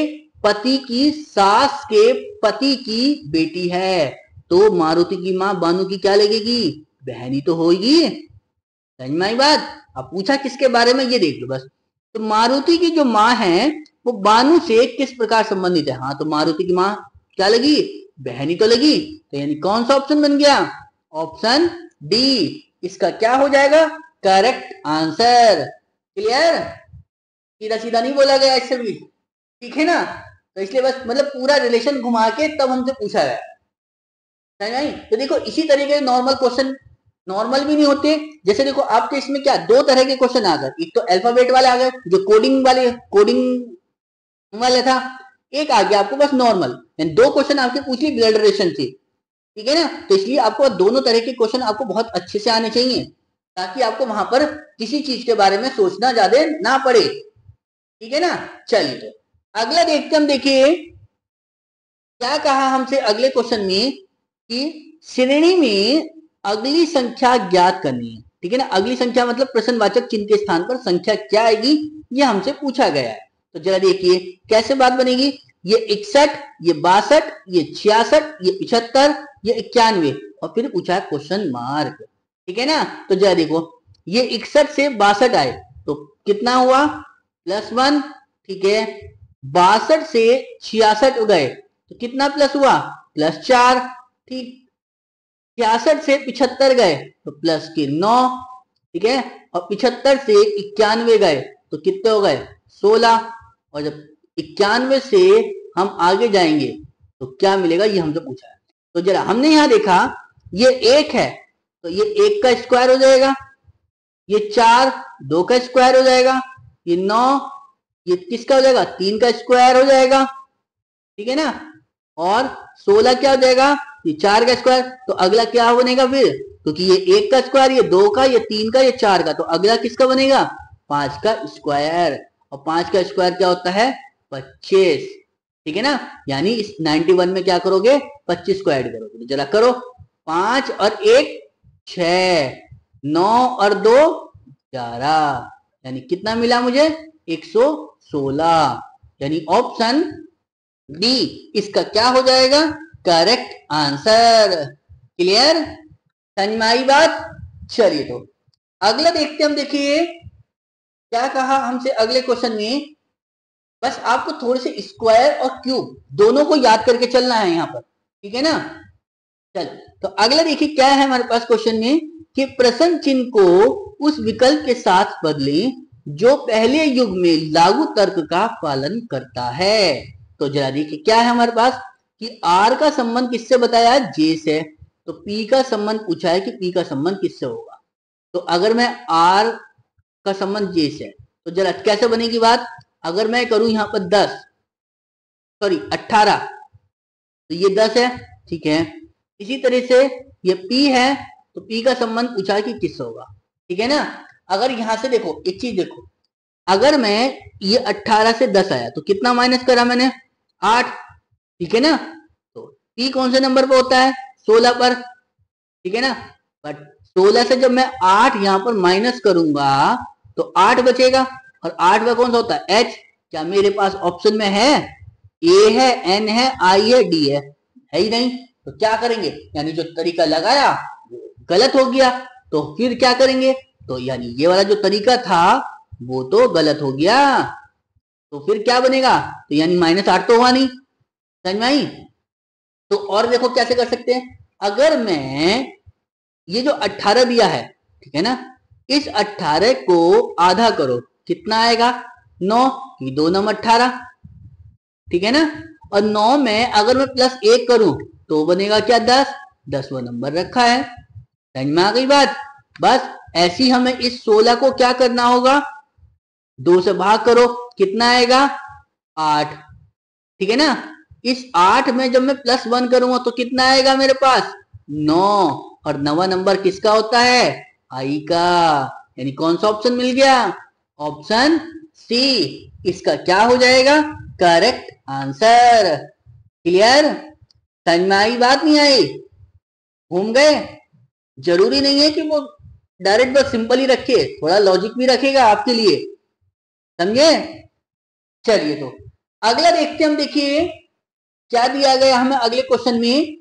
पति की सास के पति की बेटी है, तो मारुति की माँ बानू की क्या लगेगी, बहनी तो होगी, समझ में आई बात। अब पूछा किसके बारे में ये देख लो बस। तो मारुति की जो माँ है वो बानू से किस प्रकार संबंधित है, हाँ तो मारुति की माँ क्या लगी, बहनी तो लगी, तो यानी कौन सा ऑप्शन बन गया, ऑप्शन डी इसका क्या हो जाएगा करेक्ट आंसर। क्लियर, सीधा सीधा नहीं बोला गया इससे भी, ठीक है ना। तो इसलिए बस मतलब पूरा रिलेशन घुमा के तब हमसे पूछा गया, नहीं। तो देखो इसी तरीके के नॉर्मल क्वेश्चन नॉर्मल भी नहीं होते, जैसे देखो आपके इसमें क्या दो तरह के क्वेश्चन आ गए, एक तो अल्फाबेट वाले आ गए जो कोडिंग वाले था, एक आ गया आपको बस नॉर्मल, दो क्वेश्चन आपके पूछ ली ब्लड रिलेशन से, ठीक है ना। तो इसलिए आपको दोनों तरह के क्वेश्चन आपको बहुत अच्छे से आने चाहिए ताकि आपको वहां पर किसी चीज के बारे में सोचना ज्यादा ना पड़े, ठीक है ना। चलिए तो अगला देखते हम, देखिए क्या कहा हमसे अगले क्वेश्चन में कि श्रेणी में अगली संख्या ज्ञात करनी है, ठीक है ना। अगली संख्या मतलब प्रश्नवाचक चिन्ह के स्थान पर संख्या क्या आएगी ये हमसे पूछा गया है। तो जरा देखिए कैसे बात बनेगी, ये 61, ये 62, ये 66, ये 75, ये 91 और फिर पूछा है क्वेश्चन मार्क, ठीक है ना। तो जरा देखो ये 61 से 62 आए तो कितना हुआ +1, ठीक है। 62 से 66 गए तो कितना प्लस हुआ +4, ठीक। 66 से 75 गए तो प्लस के 9, ठीक है। और 75 से 91 गए तो कितने हो गए 16, और जब 91 से हम आगे जाएंगे तो क्या मिलेगा ये हमसे पूछा है। तो जरा हमने यहां देखा ये 1 है तो ये 1 का स्क्वायर हो जाएगा, ये 4 2 का स्क्वायर हो जाएगा, ये 9 ये किसका हो जाएगा 3 का स्क्वायर हो जाएगा, ठीक है ना। और 16 क्या हो जाएगा ये 4 का स्क्वायर, तो अगला क्या बनेगा फिर, क्योंकि ये 1 का स्क्वायर, ये 2 का, ये 3 का, ये 4 का, तो अगला किसका बनेगा 5 का स्क्वायर, और 5 का स्क्वायर क्या होता है 25, ठीक है ना। यानी इस 91 में क्या करोगे 25 को ऐड करोगे, तो जरा करो 5 और 1 6, 9 और 2 11, यानी कितना मिला मुझे 116, यानी ऑप्शन डी इसका क्या हो जाएगा करेक्ट आंसर। क्लियर, समझ में आई बात। चलिए तो अगला देखते हम, देखिए क्या कहा हमसे अगले क्वेश्चन में, बस आपको थोड़े से स्क्वायर और क्यूब दोनों को याद करके चलना है यहाँ पर, ठीक है ना। चलो तो अगला देखिए क्या है हमारे पास क्वेश्चन में कि प्रश्न चिन्ह को उस विकल्प के साथ बदलें जो पहले युग में लागू तर्क का पालन करता है। तो जरा देखिए क्या है हमारे पास कि आर का संबंध किससे बताया जे से, तो पी का संबंध पूछा है कि पी का संबंध किससे होगा। तो अगर मैं आर का संबंध जे से है तो जरा कैसे बनेगी बात, अगर मैं करूं यहां पर 10 सॉरी 18 तो ये 10 है, ठीक है। इसी तरह से ये P है तो P का संबंध पूछा है कि किससे होगा, ठीक है ना। अगर यहां से देखो एक चीज देखो, अगर मैं ये 18 से 10 आया तो कितना माइनस करा मैंने 8, ठीक है ना। तो P कौन से नंबर पर होता है 16 पर, ठीक है ना। बट 16 से जब मैं 8 यहां पर माइनस करूंगा तो 8 बचेगा, और 8 का कौन सा होता है H। क्या मेरे पास ऑप्शन में है, ए है, एन है, आई है, डी है ही नहीं। तो क्या करेंगे, यानी जो तरीका लगाया वो गलत हो गया। तो फिर क्या करेंगे, तो यानी ये वाला जो तरीका था वो तो गलत हो गया। तो फिर क्या बनेगा, तो यानी -8 तो हुआ नहीं, समझ में आई। तो और देखो कैसे कर सकते हैं, अगर मैं ये जो 18 दिया है, ठीक है ना, इस 18 को आधा करो कितना आएगा 9 की 2 नम 18, ठीक है ना। और 9 में अगर मैं +1 करूं तो बनेगा क्या 10, 10वां नंबर रखा है, समझ में आ गई बात। बस ऐसी हमें इस 16 को क्या करना होगा, 2 से भाग करो कितना आएगा 8, ठीक है ना। इस 8 में जब मैं +1 करूंगा तो कितना आएगा मेरे पास 9, और 9वां नंबर किसका होता है आई का, यानी कौन सा ऑप्शन मिल गया, ऑप्शन सी इसका क्या हो जाएगा करेक्ट आंसर। क्लियर, समझ में आई बात नहीं आई, घूम गए। जरूरी नहीं है कि वो डायरेक्ट बस सिंपल ही रखे, थोड़ा लॉजिक भी रखेगा आपके लिए, समझे। चलिए तो अगला देखते हैं हम, देखिए क्या दिया गया हमें अगले क्वेश्चन में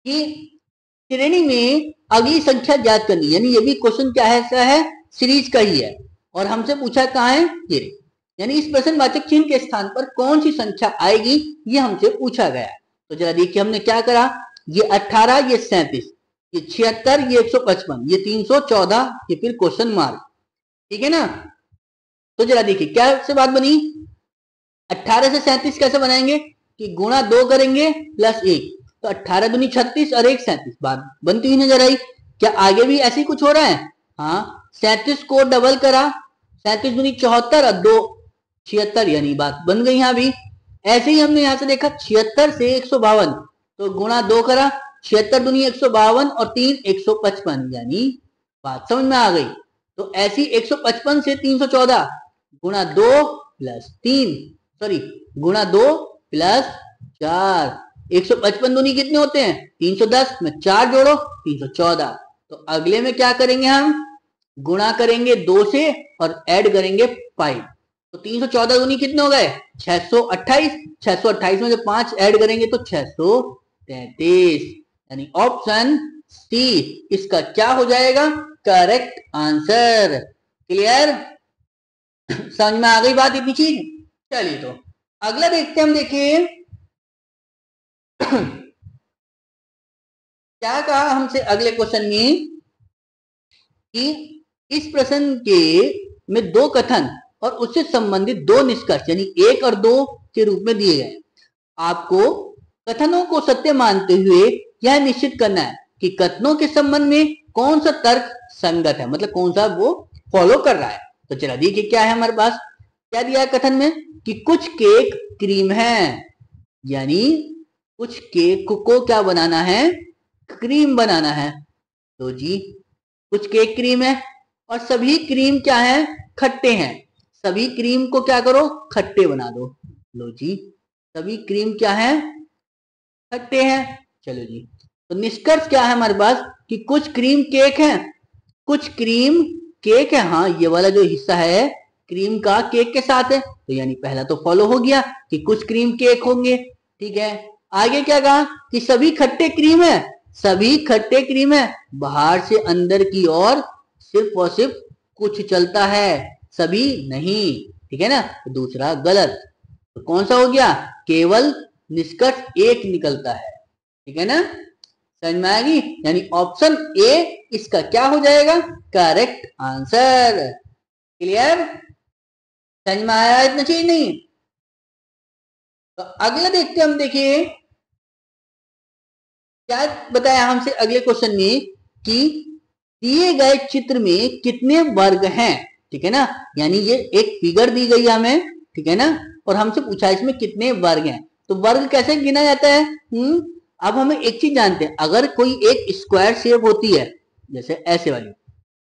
कि श्रेणी में अगली संख्या ज्ञात करनी, यानी ये भी क्वेश्चन क्या है, ऐसा है सीरीज का ही है, और हमसे पूछा कहाँ है ये, यानी इस प्रश्नवाचक चिन्ह के स्थान पर कौन सी संख्या आएगी ये हमसे पूछा गया। तो जरा देखिए हमने क्या करा, ये 18, ये 37, ये 76, ये 155, ये 314, ये फिर क्वेश्चन मार्क, ठीक है ना। तो जरा देखिए क्या से बात बनी, 18 से 37 कैसे बनाएंगे कि गुणा 2 करेंगे +1, तो 18 दूनी 36 और 1 37, बात बनती हुई नजर आई। क्या आगे भी ऐसे ही कुछ हो रहा है, हाँ 37 को डबल करा, 37 दूनी 74 और 2 76, यानी बात बन गई यहाँ भी। ऐसे ही हमने यहाँ से देखा 76 से 152, तो गुणा 2 करा, 76 दूनी 152 और 3 155, यानी बात समझ में आ गई। तो ऐसी 155 से 314 गुणा 2 + 3 सॉरी गुणा 2 + 4, 155 दूनी कितने होते हैं 310, में 4 जोड़ो 314। तो अगले में क्या करेंगे हम, गुणा करेंगे 2 से और ऐड करेंगे 5, तो 314 दूनी कितने हो गए 628, 628 में जब 5 ऐड करेंगे तो 633, यानी ऑप्शन सी इसका क्या हो जाएगा करेक्ट आंसर। क्लियर, समझ में आ गई बात इतनी चीज। चलिए तो अगला देखते हैं हम, देखिए क्या कहा हमसे अगले क्वेश्चन में कि इस प्रश्न के में 2 कथन और उससे संबंधित 2 निष्कर्ष यानी 1 और 2 के रूप में दिए गए। आपको कथनों को सत्य मानते हुए यह निश्चित करना है कि कथनों के संबंध में कौन सा तर्क संगत है, मतलब कौन सा वो फॉलो कर रहा है। तो चला देखिए क्या है हमारे पास, क्या दिया है कथन में कि कुछ केक क्रीम है, यानी कुछ केक को क्या बनाना है क्रीम बनाना है। तो जी कुछ केक क्रीम है और सभी क्रीम क्या है खट्टे हैं, सभी क्रीम को क्या करो खट्टे बना दो। लो जी सभी क्रीम क्या है खट्टे हैं। चलो जी तो निष्कर्ष क्या है हमारे पास कि कुछ क्रीम केक है, कुछ क्रीम केक है, हाँ ये वाला जो हिस्सा है क्रीम का केक के साथ है, तो यानी पहला तो फॉलो हो गया कि कुछ क्रीम केक होंगे, ठीक है। आगे क्या कहा कि सभी खट्टे क्रीम है, सभी खट्टे क्रीम है, बाहर से अंदर की ओर सिर्फ और सिर्फ कुछ चलता है सभी नहीं, ठीक है ना। तो दूसरा गलत, तो कौन सा हो गया केवल निष्कर्ष एक निकलता है, ठीक है ना, समझ में आएगी, यानी ऑप्शन ए इसका क्या हो जाएगा करेक्ट आंसर। क्लियर, समझ में आया इतना चीज नहीं। तो अगला देखते हैं हम, देखिए क्या बताया हमसे अगले क्वेश्चन में कि दिए गए चित्र में कितने वर्ग हैं, ठीक है ना। यानी ये एक फिगर दी गई है हमें, ठीक है ना, और हमसे पूछा है इसमें कितने वर्ग हैं। तो वर्ग कैसे गिना जाता है? अब हमें एक चीज जानते हैं, अगर कोई एक स्क्वायर शेप होती है जैसे ऐसे वाली,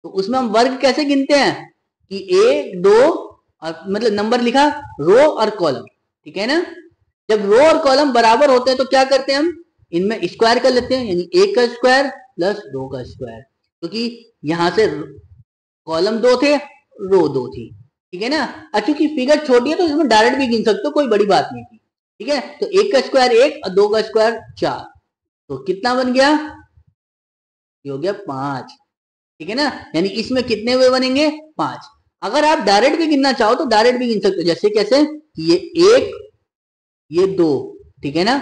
तो उसमें हम वर्ग कैसे गिनते हैं कि एक दो और मतलब नंबर लिखा रो और कॉलम, ठीक है ना। जब रो और कॉलम बराबर होते हैं तो क्या करते हैं हम इनमें स्क्वायर कर लेते हैं, यानी एक का स्क्वायर प्लस दो का स्क्वायर, क्योंकि यहां से कॉलम दो थे रो दो थी, ठीक है ना। चूंकि फिगर छोटी है तो इसमें डायरेक्ट भी गिन सकते हो, कोई बड़ी बात नहीं थी, ठीक है। तो एक का स्क्वायर एक और दो का स्क्वायर चार, तो कितना बन गया? ये हो गया पांच, ठीक है ना। यानी इसमें कितने हुए बनेंगे? पांच। अगर आप डायरेक्ट भी गिनना चाहो तो डायरेक्ट भी गिन सकते हो, जैसे कैसे, ये एक ये दो, ठीक है ना,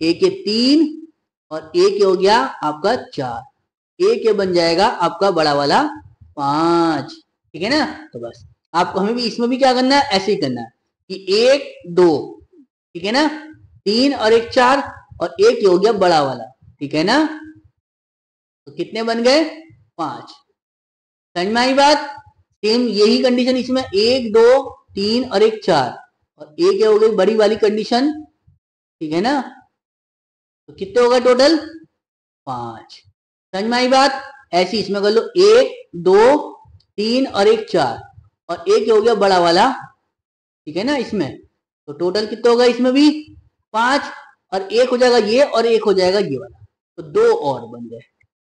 एक ये तीन और एक ये हो गया आपका चार, एक ये बन जाएगा आपका बड़ा वाला पांच, ठीक है ना। तो बस आपको हमें भी इसमें भी क्या करना है, ऐसे ही करना है कि एक दो, ठीक है ना, तीन और एक चार और एक ये हो गया बड़ा वाला, ठीक है ना। तो कितने बन गए? पांच। समझ में आई बात? सेम यही कंडीशन इसमें एक दो तीन और एक चार और एक ये हो गई बड़ी वाली कंडीशन, ठीक है ना। तो कितने हो गए टोटल? पांच। समझ में आई बात? ऐसी इसमें कर लो एक दो तीन और एक चार और एक हो गया बड़ा वाला, ठीक है ना इसमें। तो टोटल कितने होगा इसमें भी? पांच। और एक हो जाएगा ये और एक हो जाएगा ये वाला, तो दो और बन गए।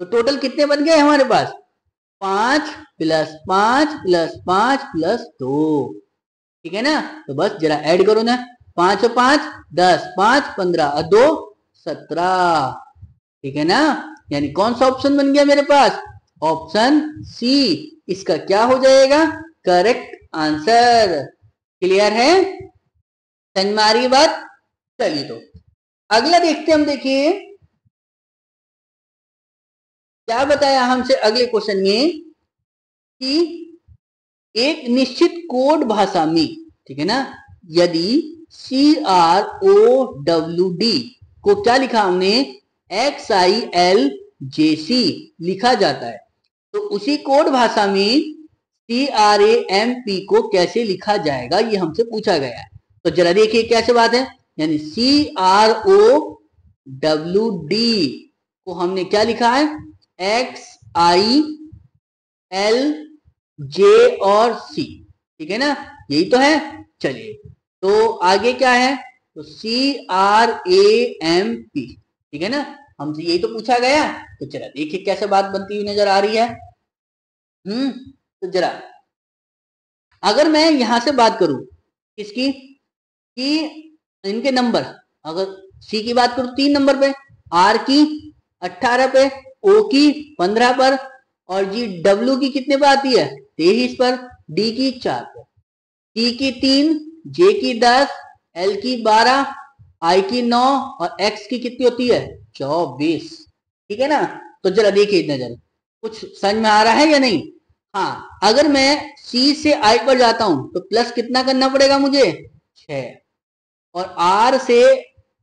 तो टोटल कितने बन गए हमारे पास? पांच प्लस पांच प्लस पांच प्लस दो, ठीक है ना। तो बस जरा ऐड करो ना, पांच और पांच 10, पांच 15 और दो 17, ठीक है ना। यानी कौन सा ऑप्शन बन गया मेरे पास? ऑप्शन सी इसका क्या हो जाएगा? Correct answer. क्लियर है? समझ में आ रही बात? चलिए तो अगला देखते हैं हम। देखिए क्या बताया हमसे अगले क्वेश्चन में कि एक निश्चित कोड भाषा में, ठीक है ना, यदि CROWD को क्या लिखा हमने? XILJC लिखा जाता है, तो उसी कोड भाषा में CRAMP को कैसे लिखा जाएगा ये हमसे पूछा गया है। तो जरा देखिए कैसे बात है, यानी CROWD को हमने क्या लिखा है? XILJ और C, ठीक है ना, यही तो है। चलिए तो आगे क्या है? तो CRAMP, ठीक है ना, हमसे यही तो पूछा गया। तो चला देखिए कैसे बात बनती हुई नजर आ रही है। तो जरा अगर मैं यहां से बात करूं किसकी, कि इनके नंबर, अगर सी की बात करूं 3 नंबर पे, आर की 18 पे, ओ की 15 पर और जी डब्ल्यू की कितने पे आती है? 23 पर, डी की 4 पर, टी की 3, जे की 10, एल की 12, आई की 9 और एक्स की कितनी होती है? 24, ठीक है ना। तो जरा देखिए नजर, कुछ समझ में आ रहा है या नहीं? हाँ, अगर मैं सी से आई पर जाता हूं तो प्लस कितना करना पड़ेगा मुझे? 6, और आर से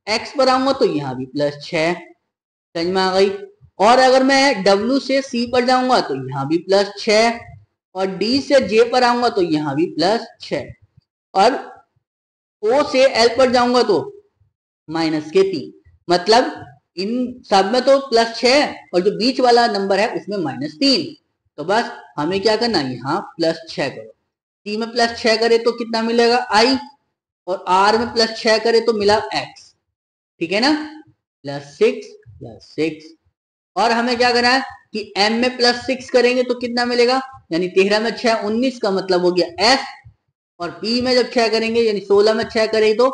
एक्स पर आऊंगा तो यहां भी प्लस 6, समझ में आ गई। और अगर मैं डब्ल्यू से सी पर जाऊंगा तो यहां भी प्लस 6, और डी से जे पर आऊंगा तो यहां भी प्लस 6, और ओ से एल पर जाऊंगा तो माइनस के 3, मतलब इन सब में तो प्लस 6 और जो बीच वाला नंबर है उसमें माइनस 3। तो बस हमें क्या करना, यहाँ प्लस 6 करो, सी में प्लस 6 करे तो कितना मिलेगा? आई, और आर में प्लस 6 करे तो मिला एक्स, ठीक है ना, प्लस 6 और हमें क्या करना है कि एम में प्लस 6 करेंगे तो कितना मिलेगा? यानी 13 में 6 19 का मतलब हो गया एस, और पी में जब 6 करेंगे यानी 16 में 6 करेंगे तो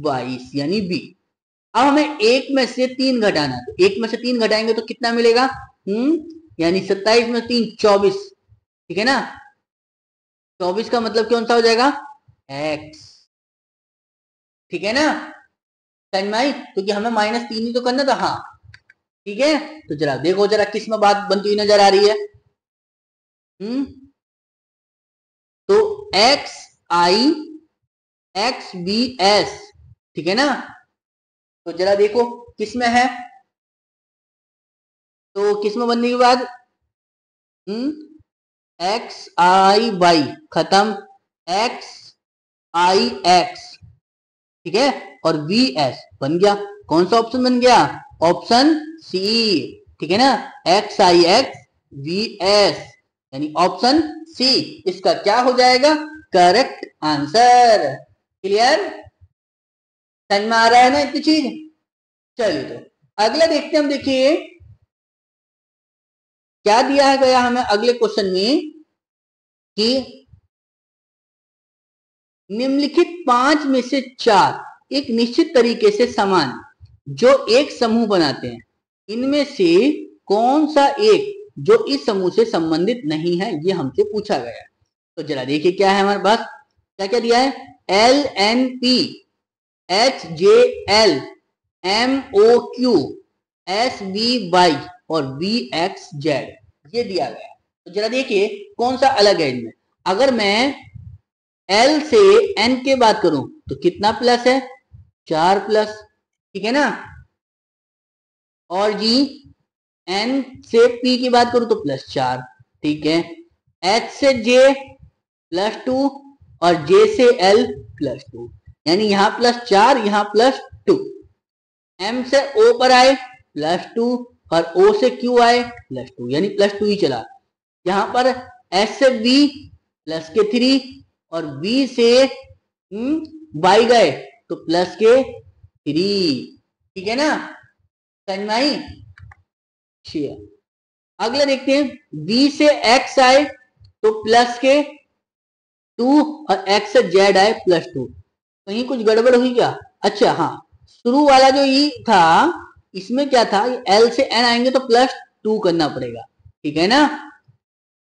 22 यानी बी। अब हमें एक में से 3 घटाना, तो एक में से 3 घटाएंगे तो कितना मिलेगा? यानी 27 में 3 24, ठीक है ना। 24 का मतलब कौन सा हो जाएगा? एक्स, ठीक है ना। समझ में आई? क्योंकि हमें -3 ही तो करना था। हाँ ठीक है, तो जरा देखो जरा किस में बात बनती हुई नजर आ रही है। तो एक्स आई एक्स बी एस, ठीक है ना। तो जरा देखो किस में है, तो किस में बनने के बाद एक्स आई वाई खत्म, एक्स आई एक्स, ठीक है, और वी एस बन गया। कौन सा ऑप्शन बन गया? ऑप्शन सी, ठीक है ना, एक्स आई एक्स वी एस, यानी ऑप्शन सी इसका क्या हो जाएगा? Correct answer. क्लियर? समझ में आ रहा है ना इतनी चीज? चलिए तो अगला देखते हैं हम। देखिए क्या दिया गया हमें अगले क्वेश्चन में कि निम्नलिखित 5 में से 4 एक निश्चित तरीके से समान जो एक समूह बनाते हैं, इनमें से कौन सा एक जो इस समूह से संबंधित नहीं है, ये हमसे पूछा गया है। तो जरा देखिए क्या है हमारे पास, क्या क्या दिया है? L N P, H J L, M O Q, S B Y और वी एक्स जेड, ये दिया गया है। तो जरा देखिए कौन सा अलग है इनमें। अगर मैं एल से एन के बात करूं तो कितना प्लस है? 4 प्लस, ठीक है ना। और जी एन से पी की बात करूं तो +4, ठीक है। एच से जे +2 और जे से एल +2, यानी यहां +4 यहां +2। एम से ओ पर आए +2 और ओ से क्यू आए +2, यानी +2 ही चला। यहां पर एस से बी +3 और बी से वाई गए तो +3, ठीक है ना। समझ में आई? अगला देखते हैं, बी से एक्स आए तो +2 और एक्स से जेड आए +2। कहीं कुछ गड़बड़ हुई क्या? अच्छा हाँ, शुरू वाला जो ई था इसमें क्या था, एल से एन आएंगे तो +2 करना पड़ेगा, ठीक है ना।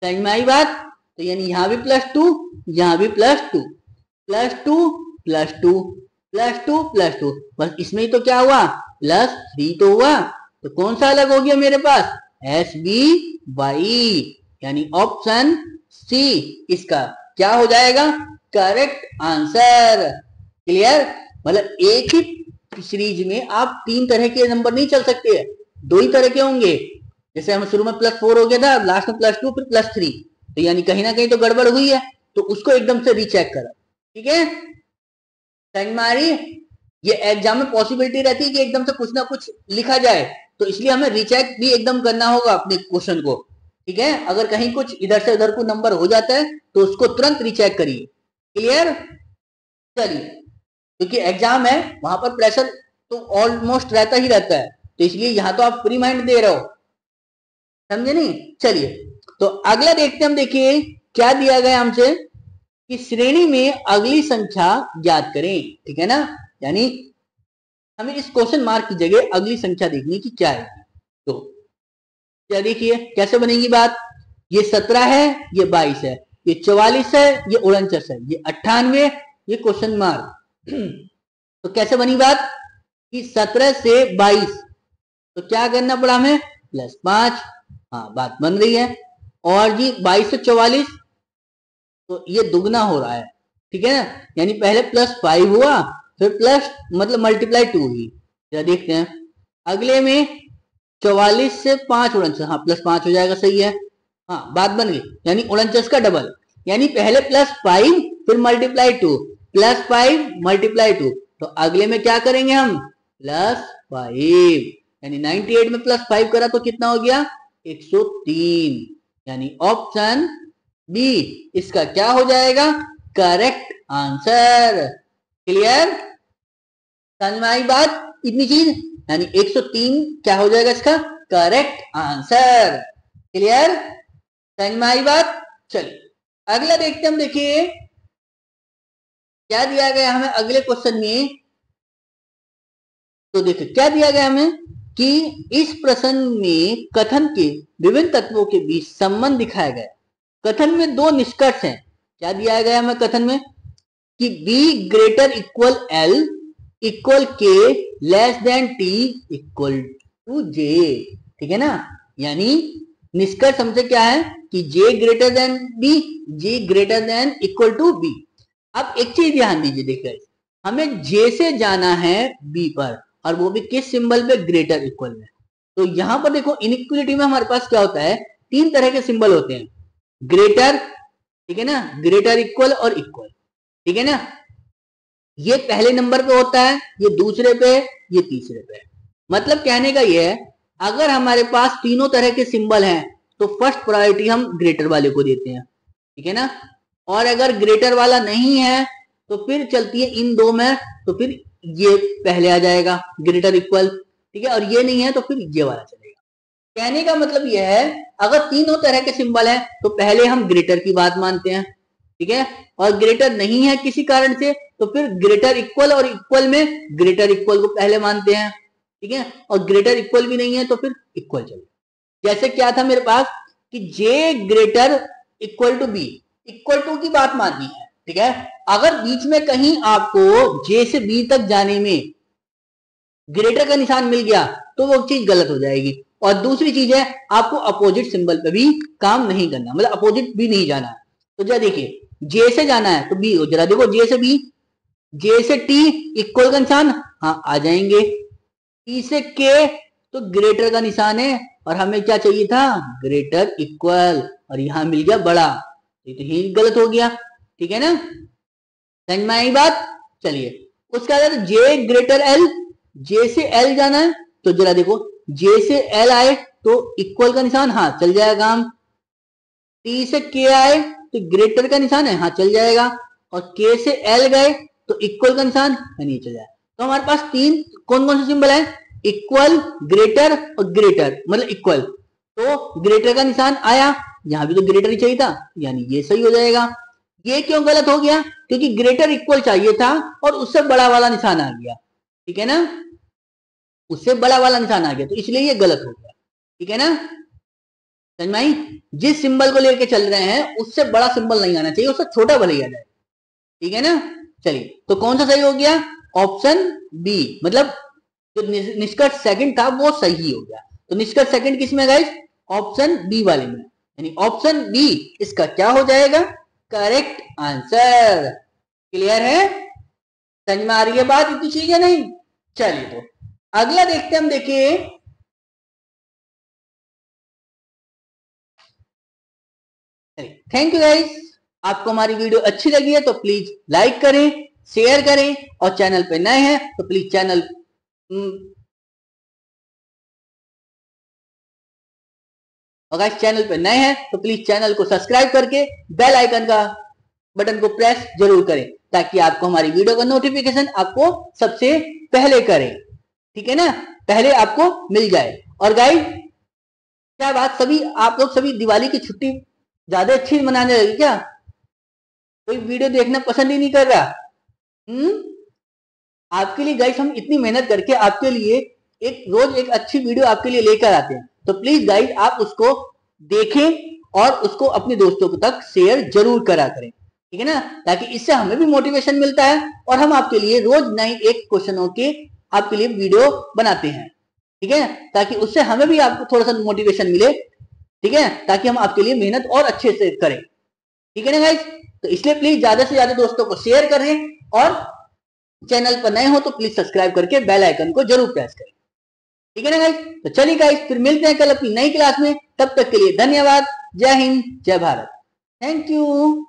समझ में आई बात? तो यानी यहां भी +2 यहां भी +2, +2 +2 +2 +2, बस इसमें ही तो क्या हुआ? +3 तो हुआ। तो कौन सा अलग हो गया मेरे पास? एस बी वाई, यानी ऑप्शन सी इसका क्या हो जाएगा? Correct answer. क्लियर? मतलब एक ही सीरीज में आप 3 तरह के नंबर नहीं चल सकते, 2 ही तरह के होंगे। जैसे हम शुरू में +4 हो गया था, लास्ट में +2 फिर +3, तो यानी कहीं ना कहीं तो गड़बड़ हुई है, तो उसको एकदम से रीचेक करो, ठीक है। समझ में आ रही है? ये एग्जाम में पॉसिबिलिटी रहती है कि एकदम से कुछ ना कुछ लिखा जाए, तो इसलिए हमें रीचेक भी एकदम करना होगा अपने क्वेश्चन को, ठीक है। अगर कहीं कुछ इधर से उधर को नंबर हो जाता है तो उसको तुरंत रीचेक करिए। क्लियर? चलिए, क्योंकि एग्जाम है वहां पर प्रेशर तो ऑलमोस्ट रहता ही रहता है, तो इसलिए यहां तो आप फ्री माइंड दे रहे हो, समझे नहीं। चलिए तो अगला देखते हैं हम। देखिए क्या दिया गया हमसे कि श्रेणी में अगली संख्या ज्ञात करें, ठीक है ना। यानी हमें इस क्वेश्चन मार्क की जगह अगली संख्या देखनी कि क्या है। तो क्या देखिए कैसे बनेगी बात। ये 17 है, ये 22 है, ये 44 है, ये 49 है, ये 98, ये क्वेश्चन मार्क। तो कैसे बनी बात कि 17 से 22, तो क्या करना पड़ा हमें? +5, हाँ बात बन रही है। और जी 22 से 44, तो ये दुगना हो रहा है, ठीक है ना। यानी पहले +5 हुआ फिर प्लस मतलब ×2 हुई। जरा देखते हैं अगले में 44 से 5 49, हाँ +5 हो जाएगा, सही है। हाँ बात बन गई, यानी 49 का डबल, यानी पहले +5 फिर ×2, +5 ×2, तो अगले में क्या करेंगे हम? +5, यानी 98 में +5 करा तो कितना हो गया? 103, यानी ऑप्शन बी इसका क्या हो जाएगा? Correct answer. क्लियर? समझ में आई बात इतनी चीज? यानी 103 क्या हो जाएगा इसका? Correct answer. क्लियर? समझ में आई बात? चलिए अगला देखते हैं हम। देखिए क्या दिया गया हमें अगले क्वेश्चन में। तो देखिए क्या दिया गया हमें कि इस प्रश्न में कथन के विभिन्न तत्वों के बीच संबंध दिखाया गया। कथन में 2 निष्कर्ष हैं। क्या दिया गया हमें कथन में कि b greater equal l equal k less than t equal to j, ठीक है ना। यानी निष्कर्ष हमसे क्या है कि j greater than b, j greater than equal to b। अब एक चीज ध्यान दीजिए, देखिए हमें j से जाना है b पर, और वो भी किस सिंबल पे? ग्रेटर इक्वल में। तो यहां पर देखो इनइक्वलिटी में हमारे पास क्या होता है तीन तरह के सिंबल होते हैं, ग्रेटर, ठीक है ना, ग्रेटर, इक्वल और इक्वल, ठीक है ना। ये पहले नंबर पे होता है, ये दूसरे पे, ये तीसरे पे। मतलब कहने का ये है, अगर हमारे पास तीनों तरह के सिंबल हैं तो फर्स्ट प्रायोरिटी हम ग्रेटर वाले को देते हैं, ठीक है ना। और अगर ग्रेटर वाला नहीं है तो फिर चलती है इन दो में, तो फिर ये पहले आ जाएगा, ग्रेटर इक्वल, ठीक है। और ये नहीं है तो फिर ये वाला चलेगा। कहने का मतलब यह है, अगर तीनों तरह के सिंबल हैं तो पहले हम ग्रेटर की बात मानते हैं, ठीक है। और ग्रेटर नहीं है किसी कारण से तो फिर ग्रेटर इक्वल, और इक्वल में ग्रेटर इक्वल को पहले मानते हैं, ठीक है। और ग्रेटर इक्वल भी नहीं है तो फिर इक्वल चलेगा। जैसे क्या था मेरे पास कि J greater equal to B, equal to की बात माननी है, ठीक है। अगर बीच में कहीं आपको जे से बी तक जाने में ग्रेटर का निशान मिल गया तो वो चीज गलत हो जाएगी। और दूसरी चीज है, आपको अपोजिट सिंबल पे भी काम नहीं करना, मतलब अपोजिट भी नहीं जाना। तो जरा देखिए, जे से जाना है तो बी, जरा देखो जे से बी, जे से टी इक्वल का निशान, हाँ आ जाएंगे। टी से के तो ग्रेटर का निशान है, और हमें क्या चाहिए था, ग्रेटर इक्वल, और यहां मिल गया बड़ा, तो ही गलत हो गया, ठीक है ना। समझ में आई बात। चलिए उसके बाद जे ग्रेटर एल, जे से एल जाना है तो जरा देखो, जे से एल आए तो इक्वल का निशान, हाँ चल जाएगा काम। टी से के आए तो ग्रेटर का निशान है, हाँ चल जाएगा। और के से एल गए तो इक्वल का निशान है, नहीं चल जाएगा। तो हमारे पास तीन कौन कौन से सिंबल है, इक्वल, ग्रेटर और ग्रेटर, मतलब इक्वल। तो ग्रेटर का निशान आया, यहां भी तो ग्रेटर ही चाहिए था, यानी ये सही हो जाएगा। ये क्यों गलत हो गया, क्योंकि ग्रेटर इक्वल चाहिए था और उससे बड़ा वाला निशान आ गया, ठीक है ना, उससे बड़ा वाला निशान आ गया, तो इसलिए ये गलत हो गया, ठीक है ना। समझ में आई। जिस सिंबल को लेके चल रहे हैं उससे बड़ा सिंबल नहीं आना चाहिए, उससे छोटा भले ही आ जाए, ठीक है ना। चलिए तो कौन सा सही हो गया, ऑप्शन बी, मतलब जो निष्कर्ष सेकंड था वो सही हो गया। तो निष्कर्ष सेकंड किसमें गाइस, ऑप्शन बी वाले में, यानी ऑप्शन बी इसका क्या हो जाएगा, करेक्ट आंसर। क्लियर है, समझ में आ रही है बात इतनी चीज है नहीं। चलिए तो अगला देखते हैं हम, देखिए थैंक यू गाइस। आपको हमारी वीडियो अच्छी लगी है तो प्लीज लाइक करें, शेयर करें, और चैनल पे नए हैं तो प्लीज चैनल और गाइस चैनल पे नए हैं तो प्लीज चैनल को सब्सक्राइब करके बेल आइकन का बटन को प्रेस जरूर करें, ताकि आपको हमारी वीडियो का नोटिफिकेशन आपको सबसे पहले करे, ठीक है ना, पहले आपको मिल जाए। और गाइस क्या बात, सभी आप लोग सभी दिवाली की छुट्टी ज्यादा अच्छी मनाने लगे क्या, कोई वीडियो देखना पसंद ही नहीं कर रहा। आपके लिए गाइस हम इतनी मेहनत करके आपके लिए एक रोज एक अच्छी वीडियो आपके लिए लेकर आते हैं, तो प्लीज गाइस आप उसको देखें और उसको अपने दोस्तों तक शेयर जरूर करा करें, ठीक है ना, ताकि इससे हमें भी मोटिवेशन मिलता है और हम आपके लिए रोज नई एक क्वेश्चनों के आपके लिए वीडियो बनाते हैं, ठीक है, ताकि उससे हमें भी आपको थोड़ा सा मोटिवेशन मिले, ठीक है, ताकि हम आपके लिए मेहनत और अच्छे से करें, ठीक है ना गाइस। तो इसलिए प्लीज ज्यादा से ज्यादा दोस्तों को शेयर करें, और चैनल पर नए हो तो प्लीज सब्सक्राइब करके बेल आइकन को जरूर प्रेस करें, ठीक है ना गाइस। तो चलिए गाइस फिर मिलते हैं कल अपनी नई क्लास में, तब तक के लिए धन्यवाद। जय हिंद, जय भारत, थैंक यू।